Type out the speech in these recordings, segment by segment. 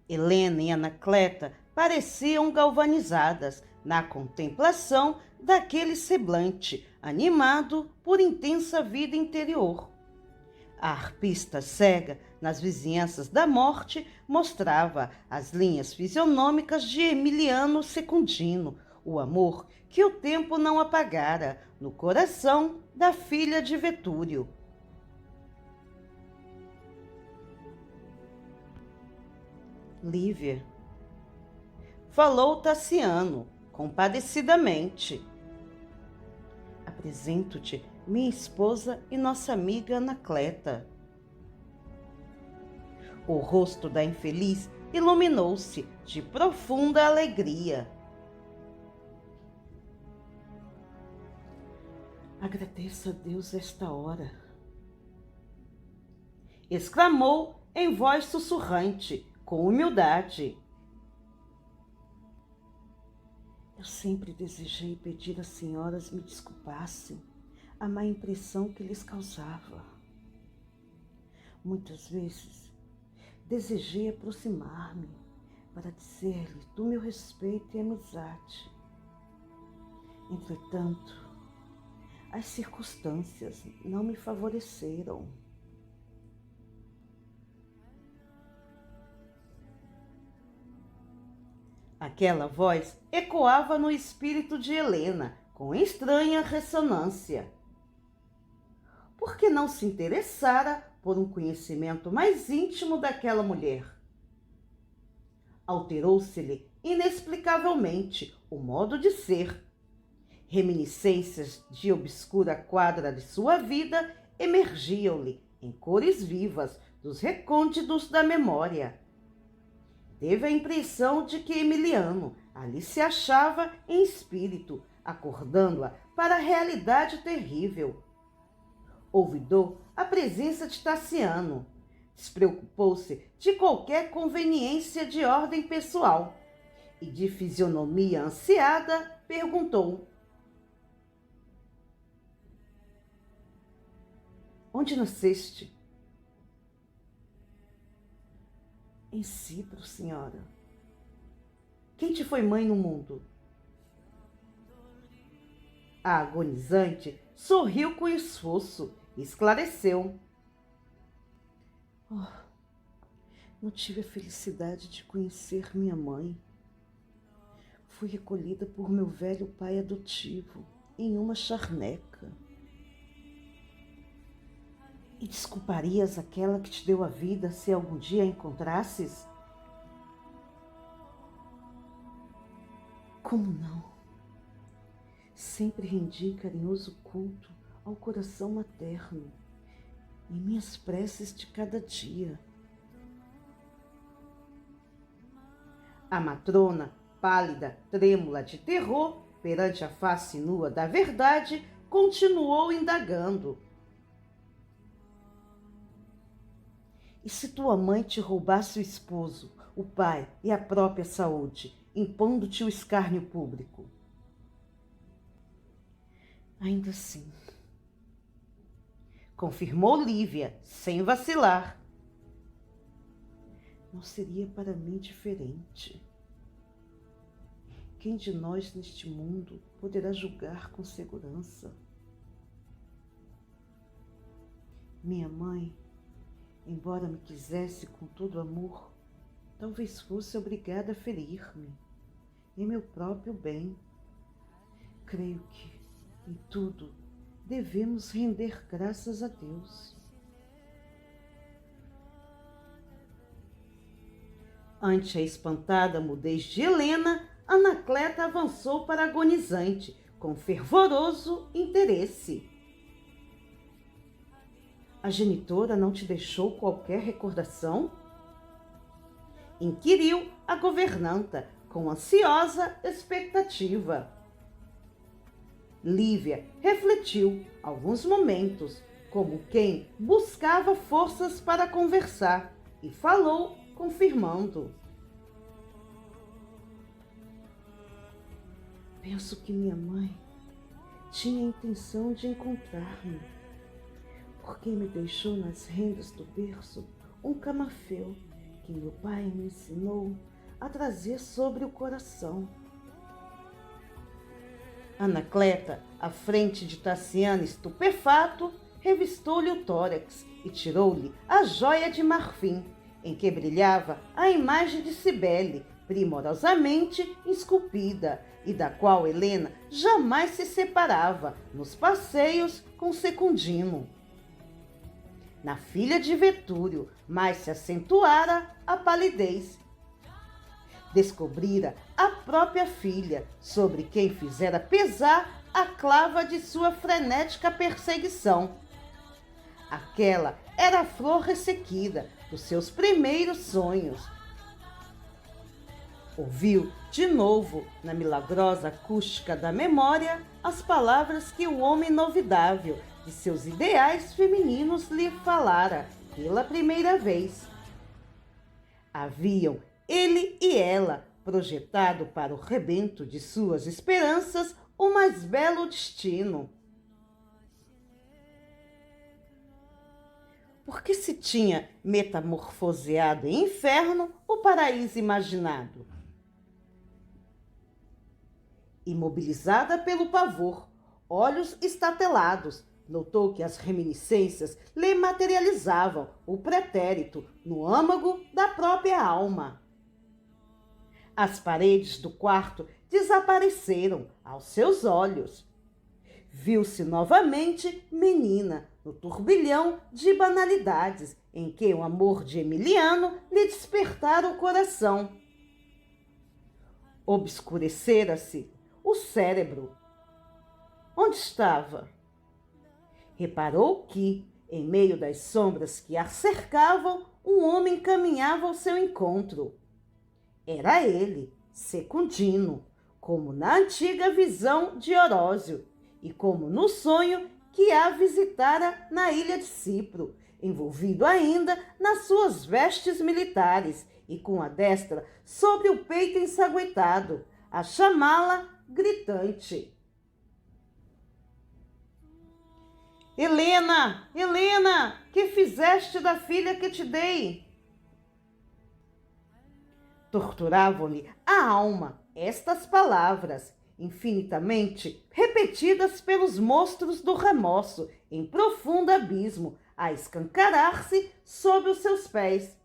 Helena e Anacleta pareciam galvanizadas na contemplação daquele semblante animado por intensa vida interior. A arpista cega nas vizinhanças da morte mostrava as linhas fisionômicas de Emiliano Secundino, o amor que o tempo não apagara no coração da filha de Vetúrio. Lívia, falou Tassiano, compadecidamente. Apresento-te minha esposa e nossa amiga Anacleta. O rosto da infeliz iluminou-se de profunda alegria. Agradeço a Deus esta hora, exclamou em voz sussurrante, com humildade. Eu sempre desejei pedir às senhoras me desculpassem a má impressão que lhes causava. Muitas vezes desejei aproximar-me para dizer-lhe do meu respeito e amizade. Entretanto, as circunstâncias não me favoreceram. Aquela voz ecoava no espírito de Helena com estranha ressonância. Por que não se interessara por um conhecimento mais íntimo daquela mulher? Alterou-se-lhe inexplicavelmente o modo de ser. Reminiscências de obscura quadra de sua vida emergiam-lhe em cores vivas dos recônditos da memória. Teve a impressão de que Emiliano ali se achava em espírito, acordando-a para a realidade terrível. Olvidou a presença de Tassiano, despreocupou-se de qualquer conveniência de ordem pessoal e, de fisionomia ansiada, perguntou: onde nasceste? Em Cipro, senhora. Quem te foi mãe no mundo? A agonizante sorriu com esforço e esclareceu. Oh, não tive a felicidade de conhecer minha mãe. Fui recolhida por meu velho pai adotivo em uma charneca. E desculparias aquela que te deu a vida se algum dia a encontrasses? Como não? Sempre rendi carinhoso culto ao coração materno em minhas preces de cada dia. A matrona, pálida, trêmula de terror perante a face nua da verdade, continuou indagando. E se tua mãe te roubasse o esposo, o pai e a própria saúde, impondo-te o escárnio público? Ainda assim, confirmou Lívia, sem vacilar. Não seria para mim diferente. Quem de nós neste mundo poderá julgar com segurança? Minha mãe, embora me quisesse com todo amor, talvez fosse obrigada a ferir-me em meu próprio bem. Creio que, em tudo, devemos render graças a Deus. Ante a espantada mudez de Helena, Anacleta avançou para a agonizante, com fervoroso interesse. A genitora não te deixou qualquer recordação? Inquiriu a governanta, com ansiosa expectativa. Lívia refletiu alguns momentos, como quem buscava forças para conversar, e falou, confirmando. Penso que minha mãe tinha a intenção de encontrar-me, porque me deixou nas rendas do berço um camafeu que meu pai me ensinou a trazer sobre o coração. Anacleta, à frente de Tassiano estupefato, revistou-lhe o tórax e tirou-lhe a joia de marfim, em que brilhava a imagem de Cibele, primorosamente esculpida, e da qual Helena jamais se separava nos passeios com Secundino. Na filha de Vetúrio mais se acentuara a palidez. Descobrira a própria filha, sobre quem fizera pesar a clava de sua frenética perseguição. Aquela era a flor ressequida dos seus primeiros sonhos. Ouviu de novo, na milagrosa acústica da memória, as palavras que o homem inovidável de seus ideais femininos lhe falara pela primeira vez. Haviam ele e ela projetado para o rebento de suas esperanças o mais belo destino. Porque se tinha metamorfoseado em inferno o paraíso imaginado. Imobilizada pelo pavor, olhos estatelados, notou que as reminiscências lhe materializavam o pretérito no âmago da própria alma. As paredes do quarto desapareceram aos seus olhos. Viu-se novamente menina no turbilhão de banalidades em que o amor de Emiliano lhe despertara o coração. Obscurecera-se o cérebro. Onde estava? Reparou que, em meio das sombras que a cercavam, um homem caminhava ao seu encontro. Era ele, Secundino, como na antiga visão de Orósio e como no sonho que a visitara na ilha de Cipro, envolvido ainda nas suas vestes militares e com a destra sobre o peito ensanguentado, a chamá-la gritante. Helena, Helena, que fizeste da filha que te dei? Torturavam-lhe a alma estas palavras, infinitamente repetidas pelos monstros do remorso, em profundo abismo, a escancarar-se sob os seus pés.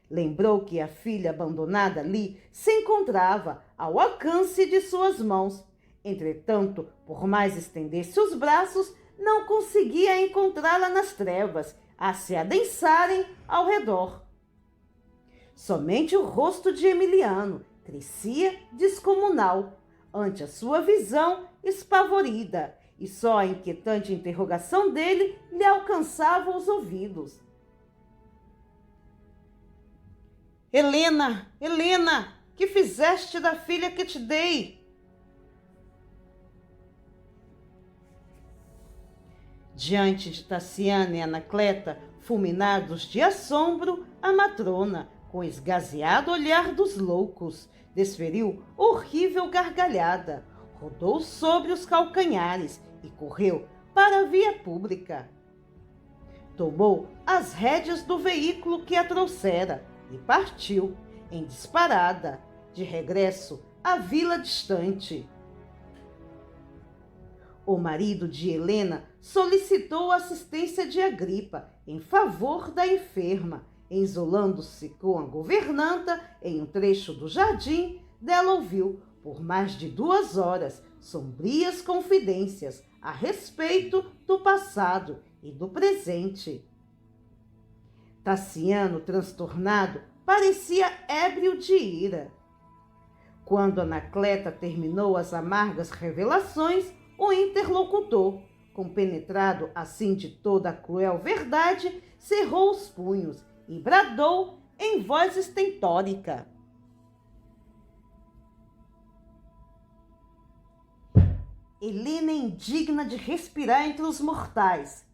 Lembrou que a filha abandonada ali se encontrava ao alcance de suas mãos. Entretanto, por mais estendesse os braços, não conseguia encontrá-la nas trevas, a se adensarem ao redor. Somente o rosto de Emiliano crescia descomunal ante a sua visão espavorida, e só a inquietante interrogação dele lhe alcançava os ouvidos. Helena, Helena, que fizeste da filha que te dei? Diante de Tassiano e Anacleta, fulminados de assombro, a matrona, com esgazeado olhar dos loucos, desferiu horrível gargalhada, rodou sobre os calcanhares e correu para a via pública. Tomou as rédeas do veículo que a trouxera e partiu, em disparada, de regresso à vila distante. O marido de Helena solicitou a assistência de Agripa em favor da enferma. Isolando-se com a governanta em um trecho do jardim, dela ouviu, por mais de 2 horas, sombrias confidências a respeito do passado e do presente. Tassiano, transtornado, parecia ébrio de ira. Quando Anacleta terminou as amargas revelações, o interlocutor, compenetrado assim de toda a cruel verdade, cerrou os punhos e bradou em voz estentórica. Helena é indigna de respirar entre os mortais.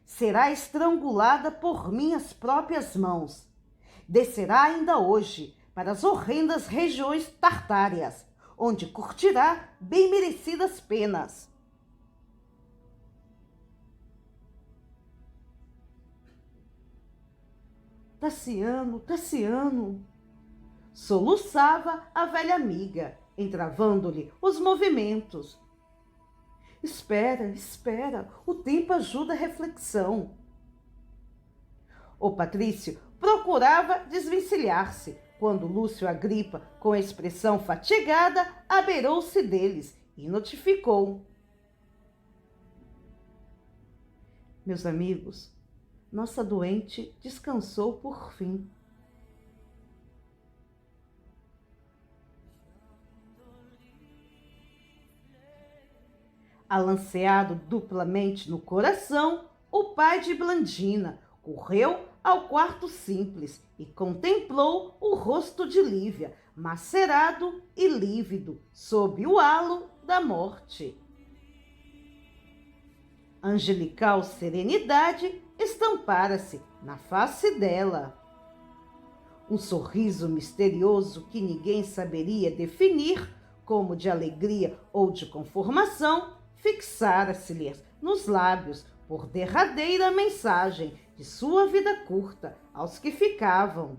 Será estrangulada por minhas próprias mãos. Descerá ainda hoje para as horrendas regiões tartárias, onde curtirá bem merecidas penas. Tassiano, Tassiano! Soluçava a velha amiga, entravando-lhe os movimentos. Espera, espera, o tempo ajuda a reflexão. O Patrício procurava desvencilhar-se, quando Lúcio Agripa, com a expressão fatigada, abeirou-se deles e notificou. Meus amigos, nossa doente descansou por fim. Alanceado duplamente no coração, o pai de Blandina correu ao quarto simples e contemplou o rosto de Lívia, macerado e lívido, sob o halo da morte. Angelical serenidade estampara-se na face dela. Um sorriso misterioso que ninguém saberia definir, como de alegria ou de conformação, fixara-se-lhe nos lábios por derradeira mensagem de sua vida curta aos que ficavam.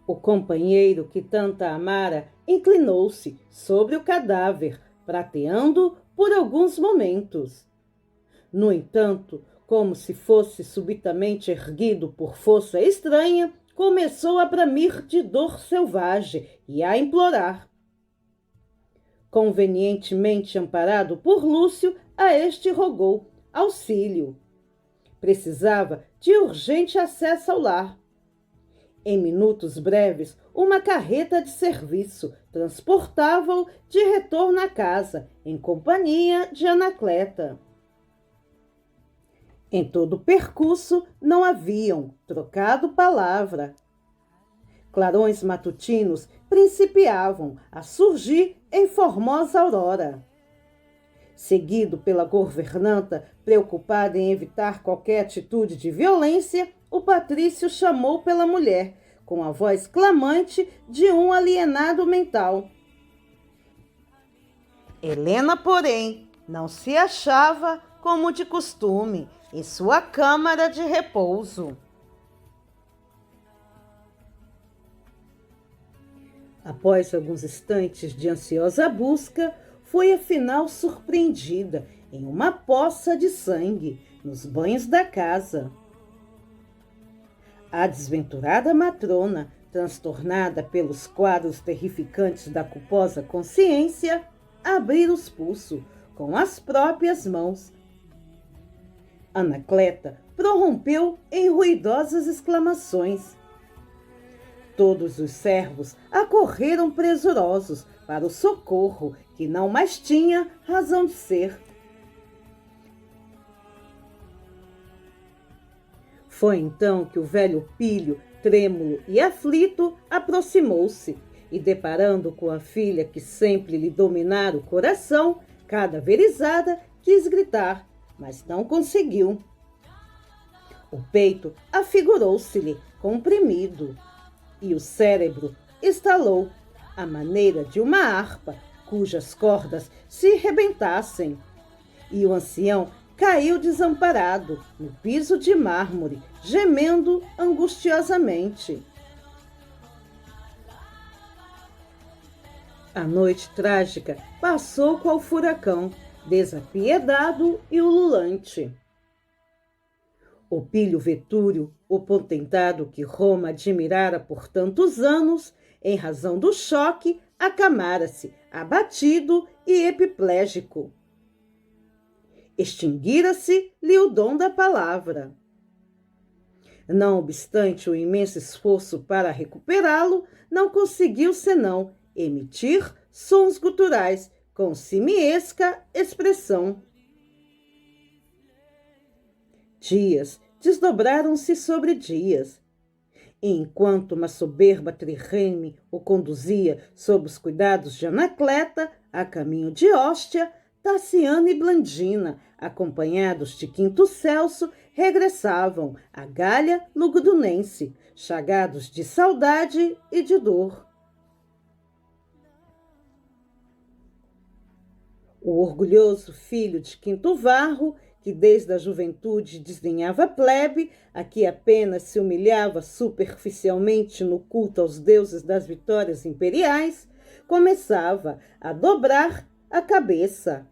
O companheiro que tanta amara inclinou-se sobre o cadáver, prateando por alguns momentos. No entanto, como se fosse subitamente erguido por força estranha, começou a bramir de dor selvagem e a implorar. Convenientemente amparado por Lúcio, a este rogou auxílio. Precisava de urgente acesso ao lar. Em minutos breves, uma carreta de serviço transportava-o de retorno à casa, em companhia de Anacleta. Em todo o percurso não haviam trocado palavra. Clarões matutinos principiavam a surgir em formosa aurora. Seguido pela governanta, preocupada em evitar qualquer atitude de violência, o Patrício chamou pela mulher, com a voz clamante de um alienado mental. Helena, porém, não se achava, como de costume, em sua câmara de repouso. Após alguns instantes de ansiosa busca, foi afinal surpreendida em uma poça de sangue nos banhos da casa. A desventurada matrona, transtornada pelos quadros terrificantes da culposa consciência, abriu os pulsos com as próprias mãos. Anacleta prorrompeu em ruidosas exclamações. Todos os servos acorreram presurosos para o socorro, que não mais tinha razão de ser. Foi então que o velho Pílio, trêmulo e aflito, aproximou-se e, deparando com a filha que sempre lhe dominara o coração, cadaverizada, quis gritar, mas não conseguiu. O peito afigurou-se-lhe comprimido e o cérebro estalou à maneira de uma harpa cujas cordas se rebentassem, e o ancião caiu desamparado no piso de mármore, gemendo angustiosamente. A noite trágica passou qual furacão, desapiedado e ululante. O Pílio Vetúrio, o potentado que Roma admirara por tantos anos, em razão do choque, acamara-se, abatido e epiplégico. Extinguira-se-lhe o dom da palavra. Não obstante o imenso esforço para recuperá-lo, não conseguiu senão emitir sons guturais com simiesca expressão. Dias desdobraram-se sobre dias, e enquanto uma soberba trirreme o conduzia sob os cuidados de Anacleta a caminho de Hóstia, Tassiano e Blandina, acompanhados de Quinto Celso, regressavam à Gália Lugdunense, chagados de saudade e de dor. O orgulhoso filho de Quinto Varro, que desde a juventude desdenhava a plebe, a que apenas se humilhava superficialmente no culto aos deuses das vitórias imperiais, começava a dobrar a cabeça.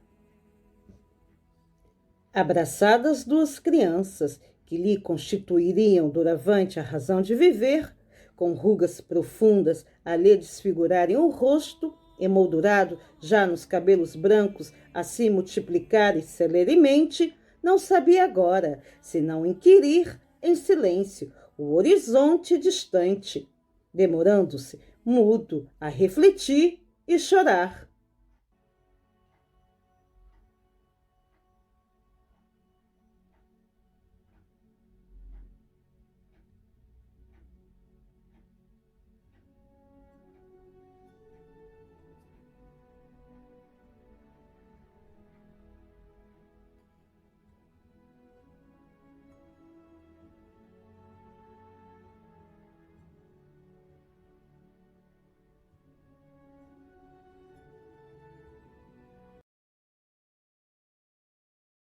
Abraçadas duas crianças, que lhe constituiriam doravante a razão de viver, com rugas profundas a lhe desfigurarem o rosto, emoldurado já nos cabelos brancos a se multiplicarem celeremente, não sabia agora, senão inquirir em silêncio o horizonte distante, demorando-se, mudo, a refletir e chorar.